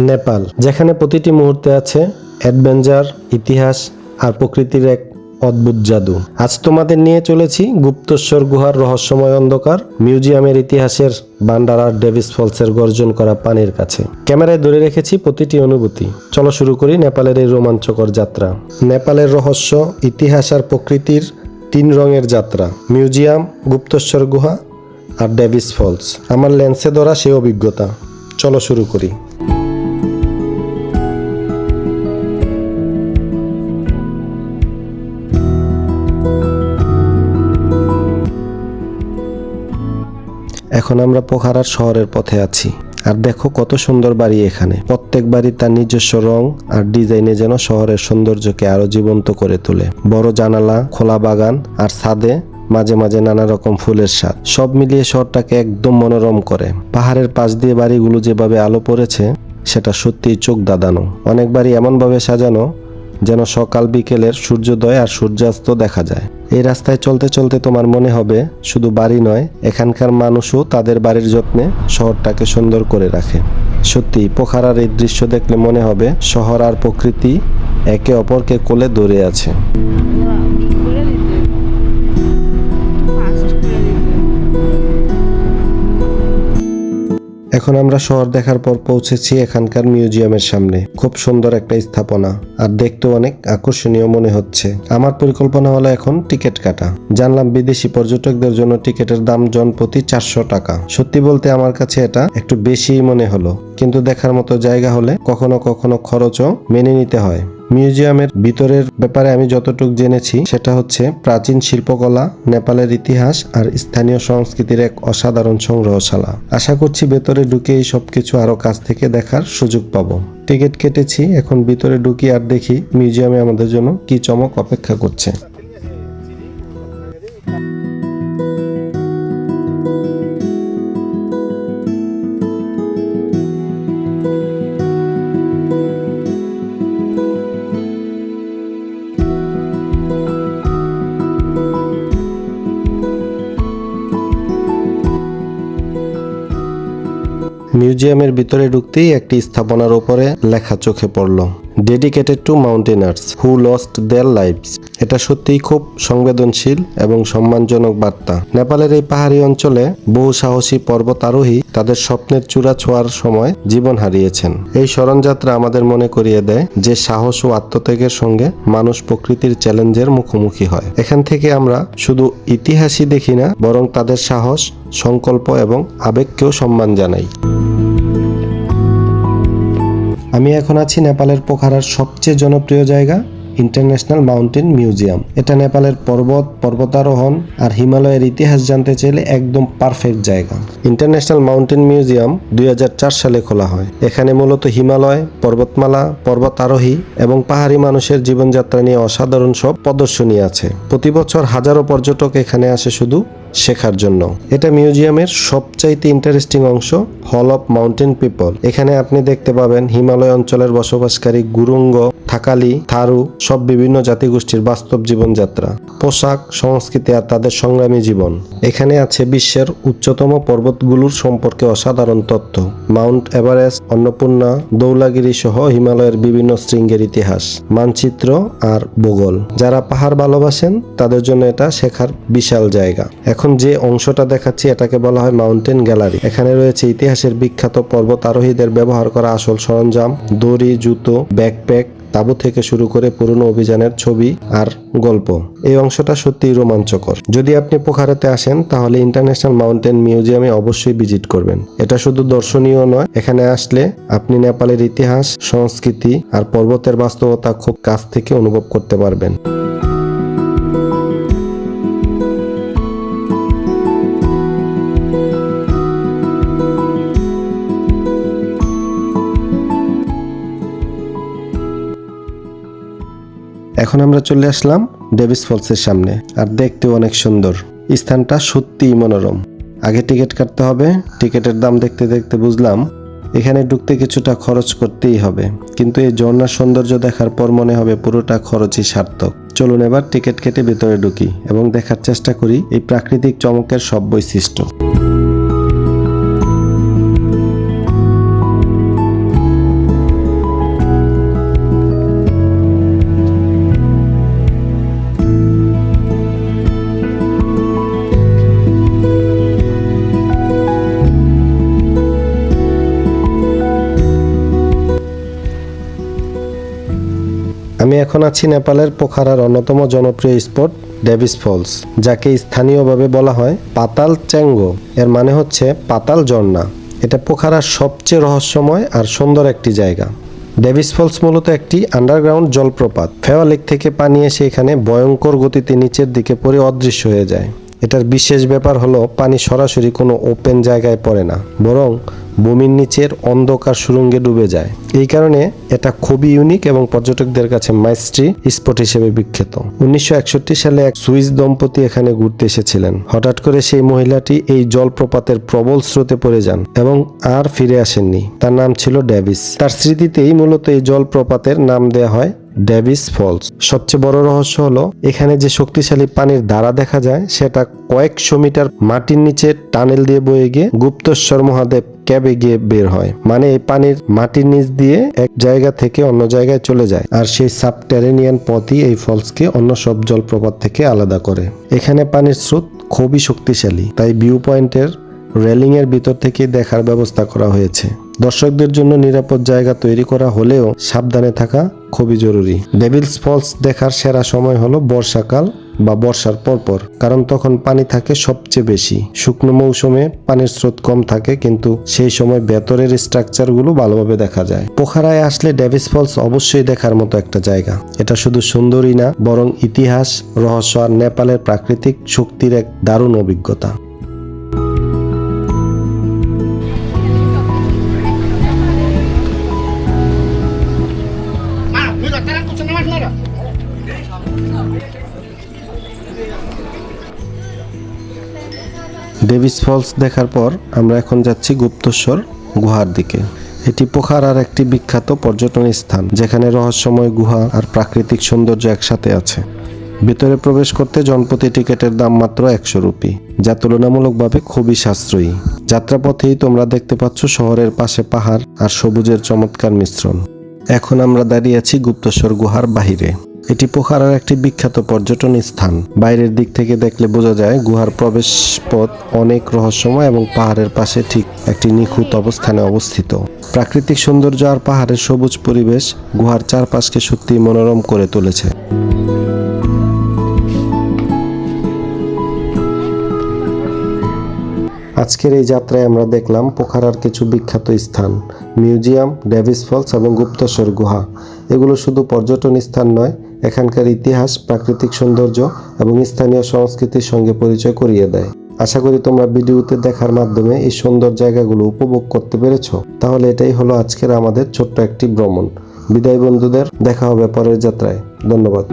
নেপাল, যেখানে প্রতিটি মুহূর্তে আছে অ্যাডভেঞ্চার, ইতিহাস আর প্রকৃতির এক অদ্ভুত জাদু। আজ তোমাদের নিয়ে চলেছি গুপ্তেশ্বর গুহার রহস্যময় অন্ধকার, মিউজিয়ামের ইতিহাসের ভান্ডার আর ডেভিস ফলসের গর্জন করা পানির কাছে। ক্যামেরায় ধরে রেখেছি প্রতিটি অনুভূতি। চলো শুরু করি নেপালের এই রোমাঞ্চকর যাত্রা। নেপালের রহস্য, ইতিহাস আর প্রকৃতির 3 রঙের যাত্রা। মিউজিয়াম, গুপ্তেশ্বর গুহা আর ডেভিস ফলস, আমার লেন্সে ধরা সেই অভিজ্ঞতা। চলো শুরু করি। এখন আমরা পোখারার শহরের পথে আছি। আর দেখো কত সুন্দর বাড়ি এখানে। প্রত্যেক বাড়ি তার নিজস্ব রং আর ডিজাইনে যেন শহরের সৌন্দর্যকে আরো জীবন্ত করে তোলে। বড় জানালা, খোলা বাগান আর ছাদে মাঝে মাঝে নানা রকম ফুলের স্বাদ, সব মিলিয়ে শহরটাকে একদম মনোরম করে। পাহাড়ের পাশ দিয়ে বাড়িগুলো যেভাবে আলো পড়েছে সেটা সত্যিই চোখ দাদানো। অনেক বাড়ি এমনভাবে সাজানো যেন সকাল বিকেলের সূর্যোদয় আর সূর্যাস্ত দেখা যায়। এই রাস্তায় চলতে চলতে তোমার মনে হবে শুধু বাড়ি নয়, এখানকার মানুষও তাদের বাড়ির যত্নে শহরটাকে সুন্দর করে রাখে। সত্যি পোখারার এই দৃশ্য দেখলে মনে হবে শহর আর প্রকৃতি একে অপরকে কোলে ধরে আছে। এখন আমরা শহর দেখার পর পৌঁছেছি এখানকার মিউজিয়ামের সামনে। খুব সুন্দর একটা স্থাপনা আর দেখতে অনেক আকর্ষণীয় মনে হচ্ছে। আমার পরিকল্পনা হলো এখন টিকিট কাটা। জানলাম বিদেশি পর্যটকদের জন্য টিকিটের দাম জনপ্রতি 400 টাকা। সত্যি বলতে আমার কাছে এটা একটু বেশিই মনে হলো, কিন্তু দেখার মতো জায়গা হলে কখনো কখনো খরচও মেনে নিতে হয়। মিউজিয়ামের ভিতরের ব্যাপারে আমি যতটুকু জেনেছি সেটা হচ্ছে প্রাচীন শিল্পকলা, নেপালের ইতিহাস আর স্থানীয় সংস্কৃতির এক অসাধারণ সংগ্রহশালা। আশা করছি ভেতরে ঢুকে এই সবকিছু আরো কাছ থেকে দেখার সুযোগ পাবো। টিকিট কেটেছি, এখন ভিতরে ঢুকি আর দেখি মিউজিয়ামে আমাদের জন্য কি চমক অপেক্ষা করছে। মিউজিয়ামের ভিতরে ঢুকতেই একটি স্থাপনার উপরে লেখা চোখে পড়ল, dedicated to mountaineers who lost their lives. এটা সত্যিই খুব সংবেদনশীল এবং সম্মানজনক বার্তা। নেপালের এই পাহাড়ি অঞ্চলে বহু সাহসী পর্বতারোহী তাদের স্বপ্নের চূড়া ছোঁয়ার সময় জীবন হারিয়েছেন। এই স্মরণযাত্রা আমাদের মনে করিয়ে দেয় যে সাহস ও আত্মত্যাগের সঙ্গে মানুষ প্রকৃতির চ্যালেঞ্জের মুখোমুখি হয়। এখান থেকে আমরা শুধু ইতিহাসই দেখি না, বরং তাদের সাহস, সংকল্প এবং আবেগকেও সম্মান জানাই। আমি এখন আছি নেপালের পোখারার সবচেয়ে জনপ্রিয় জায়গা, ইন্টারন্যাশনাল মাউন্টেন মিউজিয়াম। এটা নেপালের পর্বতারোহণ আর হিমালয়ের ইতিহাস জানতে চাইলে একদম পারফেক্ট জায়গা। ইন্টারন্যাশনাল মাউন্টেন মিউজিয়াম 2004 সালে খোলা হয়। এখানে মূলত হিমালয়, পর্বতমালা, পর্বতারোহী এবং পাহাড়ি মানুষের জীবনযাত্রা নিয়ে অসাধারণ সব প্রদর্শনী আছে। প্রতি বছর হাজারো পর্যটক এখানে আসে শুধু শেখার জন্য। এটা মিউজিয়ামের সবচাইতে ইন্টারেস্টিং অংশ, হল অফ মাউন্টেন পিপল। এখানে আপনি দেখতে পাবেন হিমালয় অঞ্চলের বসবাসকারী গুরুঙ্গ, থাকালি, থারু সব বিভিন্ন জাতিগোষ্ঠীর বাস্তব জীবনযাত্রা, পোশাক, সংস্কৃতি আর তাদের সংগ্রামী জীবন। এখানে আছে বিশ্বের উচ্চতম পর্বতগুলোর সম্পর্কে অসাধারণ তথ্য, মাউন্ট এভারেস্ট, অন্নপূর্ণা, ধৌলাগিরি সহ হিমালয়ের বিভিন্ন শৃঙ্গের ইতিহাস, মানচিত্র আর ভূগোল। যারা পাহাড় ভালোবাসেন তাদের জন্য এটা শেখার বিশাল জায়গা। এখন যে অংশটা দেখাচ্ছি এটাকে বলা হয় মাউন্টেন গ্যালারি। এখানে রয়েছে ইতিহাসের বিখ্যাত পর্বত আরোহীদের ব্যবহার করা আসল সরঞ্জাম, দড়ি, জুতো, ব্যাকপ্যাক, তাঁবু থেকে শুরু করে পুরনো অভিযানের ছবি আর গল্প। এই অংশটা সত্যিই রোমাঞ্চকর। যদি আপনি পোখারাতে আসেন তাহলে ইন্টারন্যাশনাল মাউন্টেন মিউজিয়ামে অবশ্যই ভিজিট করবেন। এটা শুধু দর্শনীয় নয়, এখানে আসলে আপনি নেপালের ইতিহাস, সংস্কৃতি আর পর্বতের বাস্তবতা খুব কাছ থেকে অনুভব করতে পারবেন। এখন আমরা চলে আসলাম ডেভিস ফলসের সামনে, আর দেখতে অনেক সুন্দর। স্থানটা সত্যিই মনোরম। আগে টিকিট কাটতে হবে। টিকিটের দাম দেখতে দেখতে বুঝলাম এখানে ঢুকতে কিছুটা খরচ করতেই হবে, কিন্তু এই ঝর্ণার সৌন্দর্য দেখার পর মনে হবে পুরোটা খরচই সার্থক। চলুন এবার টিকিট কেটে ভিতরে ঢুকি এবং দেখার চেষ্টা করি এই প্রাকৃতিক চমকের সব বৈশিষ্ট্য। আমি এখন আছি নেপালের পোখারার অন্যতম জনপ্রিয় স্পট ডেভিস ফলস, যাকে স্থানীয়ভাবে বলা হয় পাতাল চ্যাঙ্গো। এর মানে হচ্ছে পাতাল ঝর্ণা। এটা পোখারার সবচেয়ে রহস্যময় আর সুন্দর একটি জায়গা। ডেভিস ফলস মূলত একটি আন্ডারগ্রাউন্ড জলপ্রপাত। ফেওয়া লেক থেকে পানি এসে এখানে ভয়ঙ্কর গতিতে নিচের দিকে পড়ে অদৃশ্য হয়ে যায়। এটার বিশেষ ব্যাপার হলো পানি সরাসরি কোনো ওপেন জায়গায় পড়ে না, বরং ভূমির নিচের অন্ধকার সুড়ঙ্গে ডুবে যায়। এই কারণে এটা খুবই ইউনিক এবং পর্যটকদের কাছে মাইস্ট্রি স্পট হিসেবে বিখ্যাত। 1961 সালে এক সুইস দম্পতি এখানে ঘুরতে এসেছিলেন। হঠাৎ করে সেই মহিলাটি এই জলপ্রপাতের প্রবল স্রোতে পড়ে যান এবং আর ফিরে আসেননি। তার নাম ছিল ডেভিস। তার স্মৃতিতেই মূলত এই জলপ্রপাতের নাম দেওয়া হয় ডেভিস ফলস। সবচেয়ে বড় রহস্য হলো এখানে যে শক্তিশালী পানির ধারা দেখা যায় সেটা কয়েকশো মিটার মাটির নিচে টানেল দিয়ে বয়ে গিয়ে গুপ্তেশ্বর মহাদেব ক্যাবে গিয়ে বের হয়। মানে এই পানির মাটির নিচ দিয়ে এক জায়গা থেকে অন্য জায়গায় চলে যায়, আর সেই সাবটেরেনিয়ান পথই এই ফলসকে অন্য সব জলপ্রপাত থেকে আলাদা করে। এখানে পানির স্রোত খুবই শক্তিশালী, তাই ভিউ পয়েন্টের রেলিং এর ভিতর থেকে দেখার ব্যবস্থা করা হয়েছে। দর্শকদের জন্য নিরাপদ জায়গা তৈরি করা হলেও সাবধানে থাকা খুবই জরুরি। ডেভিলস ফলস দেখার সেরা সময় হলো বর্ষাকাল বা বর্ষার পরপর, কারণ তখন পানি থাকে সবচেয়ে বেশি। শুকনো মৌসুমে পানির স্রোত কম থাকে, কিন্তু সেই সময় ভেতরের স্ট্রাকচারগুলো ভালোভাবে দেখা যায়। পোখারায় আসলে ডেভিস ফলস অবশ্যই দেখার মতো একটা জায়গা। এটা শুধু সুন্দরই না, বরং ইতিহাস, রহস্য আর নেপালের প্রাকৃতিক শক্তির এক দারুণ অভিজ্ঞতা। ডেভিস ফলস দেখার পর আমরা এখন যাচ্ছি গুপ্তেশ্বর গুহার দিকে। এটি পোখারার একটি বিখ্যাত পর্যটন স্থান, যেখানে রহস্যময় গুহা আর প্রাকৃতিক সৌন্দর্য একসাথে আছে। ভিতরে প্রবেশ করতে জনপ্রতি টিকিটের দাম মাত্র 100 রুপি, যা তুলনামূলকভাবে খুবই সাশ্রয়ী। যাত্রাপথেই তোমরা দেখতে পাচ্ছ শহরের পাশে পাহাড় আর সবুজের চমৎকার মিশ্রণ। এখন আমরা দাঁড়িয়ে আছি গুপ্তেশ্বর গুহার বাহিরে। এটি পোখারার একটি বিখ্যাত পর্যটন স্থান। বাইরের দিক থেকে দেখলে বোঝা যায় গুহার প্রবেশ পথ অনেক রহস্যময় এবং পাহাড়ের পাশে ঠিক একটি নিখুঁত অবস্থানে অবস্থিত। প্রাকৃতিক সৌন্দর্য আর পাহাড়ের সবুজ পরিবেশ গুহার চারপাশকে সত্যি মনোরম করে তুলেছে। আজকের এই যাত্রায় আমরা দেখলাম পোখারার কিছু বিখ্যাত স্থান, মিউজিয়াম, ডেভিস ফলস এবং গুপ্তেশ্বর গুহা। এগুলো শুধু পর্যটন স্থান নয়, এখানকার ইতিহাস, প্রাকৃতিক সৌন্দর্য এবং স্থানীয় সংস্কৃতির সঙ্গে পরিচয় করিয়ে দেয়। আশা করি তোমরা ভিডিওতে দেখার মাধ্যমে এই সুন্দর জায়গাগুলো উপভোগ করতে পেরেছো। তাহলে এটাই হলো আজকের আমাদের ছোট্ট একটি ভ্রমণ। বিদায় বন্ধুদের, দেখা হবে পরের যাত্রায়। ধন্যবাদ।